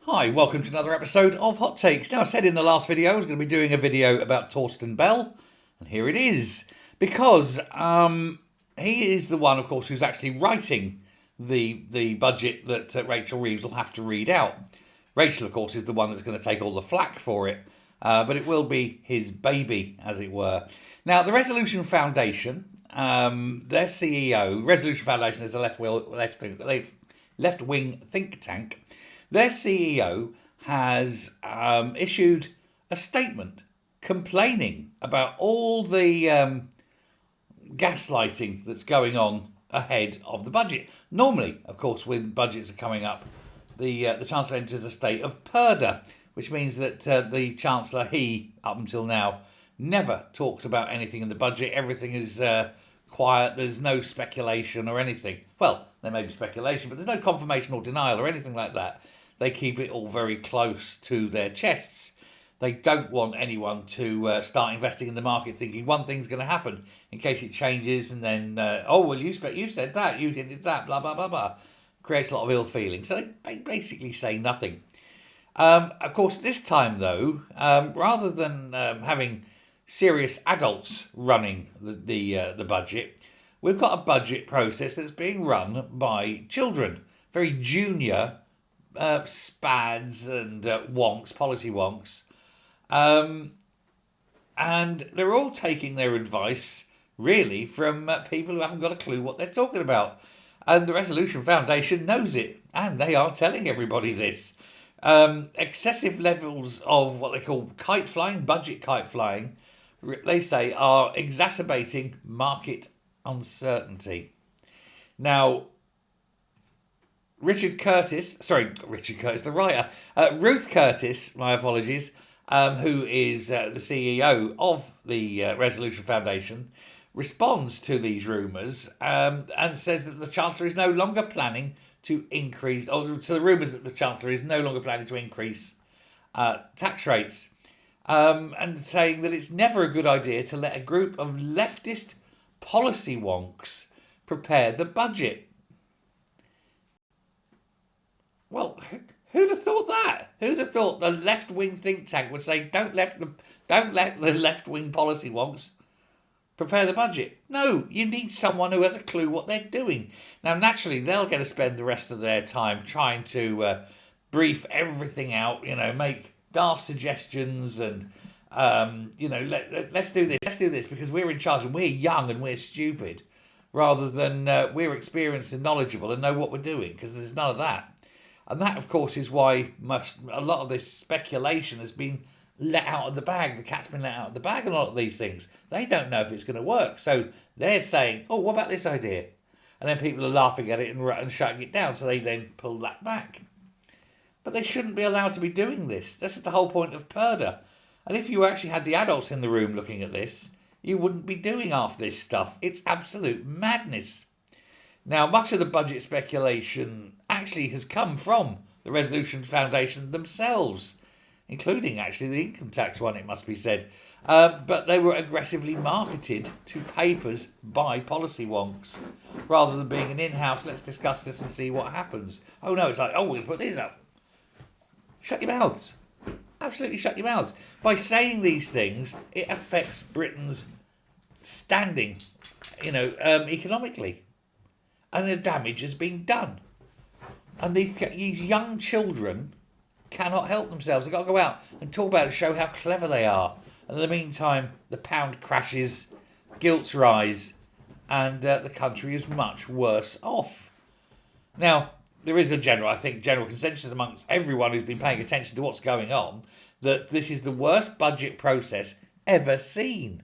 Hi, welcome to another episode of Hot Takes. Now, I said in the last video I was going to be doing a video about Torsten Bell, and here it is. Because he is the one, of course, who's actually writing the budget that Rachel Reeves will have to read out. Rachel, of course, is the one that's going to take all the flack for it, but it will be his baby, as it were. Now, the Resolution Foundation, their CEO, Resolution Foundation is a left-wing think tank. Their CEO has issued a statement complaining about all the gaslighting that's going on ahead of the budget. Normally, of course, when budgets are coming up, the Chancellor enters a state of purdah, which means that the Chancellor, up until now, never talks about anything in the budget. Everything is quiet. There's no speculation or anything. Well, there may be speculation, but there's no confirmation or denial or anything like that. They keep it all very close to their chests. They don't want anyone to start investing in the market thinking one thing's going to happen in case it changes and then, you said that, you did that, blah, blah, blah, blah. Creates a lot of ill feeling. So they basically say nothing. Of course, this time, though, rather than having serious adults running the budget, we've got a budget process that's being run by children, very junior spads and wonks, policy wonks. And they're all taking their advice, really, from people who haven't got a clue what they're talking about. And the Resolution Foundation knows it, and they are telling everybody this. Excessive levels of what they call kite flying, budget kite flying, they say, are exacerbating market uncertainty. Now, Ruth Curtis, the writer, Ruth Curtis, my apologies, who is the CEO of the Resolution Foundation, responds to these rumours and says that the Chancellor is no longer planning to increase, or to the rumours that the Chancellor is no longer planning to increase tax rates, and saying that it's never a good idea to let a group of leftist policy wonks prepare the budget. Well, who'd have thought that? Who'd have thought the left-wing think tank would say, don't let the left-wing policy wonks prepare the budget? No, you need someone who has a clue what they're doing. Now, naturally, they're going to spend the rest of their time trying to brief everything out, make daft suggestions and, let's do this because we're in charge and we're young and we're stupid, rather than we're experienced and knowledgeable and know what we're doing, because there's none of that. And that, of course, is why a lot of this speculation has been let out of the bag. The cat's been let out of the bag, a lot of these things. They don't know if it's going to work. So they're saying, oh, what about this idea? And then people are laughing at it and shutting it down. So they then pull that back. But they shouldn't be allowed to be doing this. This is the whole point of purdah. And if you actually had the adults in the room looking at this, you wouldn't be doing half this stuff. It's absolute madness. Now, much of the budget speculation actually has come from the Resolution Foundation themselves, including actually the income tax one, it must be said. But they were aggressively marketed to papers by policy wonks, rather than being an in-house, let's discuss this and see what happens. Oh no, it's like, oh, we'll put these up. Shut your mouths. Absolutely shut your mouths. By saying these things, it affects Britain's standing, economically. And the damage has been done. And these young children cannot help themselves. They've got to go out and talk about it, show how clever they are. And in the meantime, the pound crashes, gilts rise, and the country is much worse off. Now, there is a general consensus amongst everyone who's been paying attention to what's going on, that this is the worst budget process ever seen,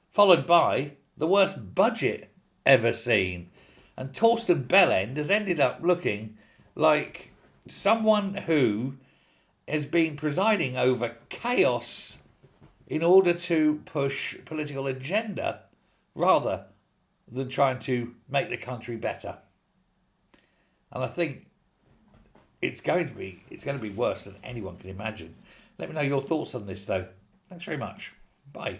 followed by the worst budget ever seen. And Torsten Bellend has ended up looking like someone who has been presiding over chaos in order to push political agenda rather than trying to make the country better. And I think it's going to be worse than anyone can imagine. Let me know your thoughts on this, though. Thanks very much. Bye.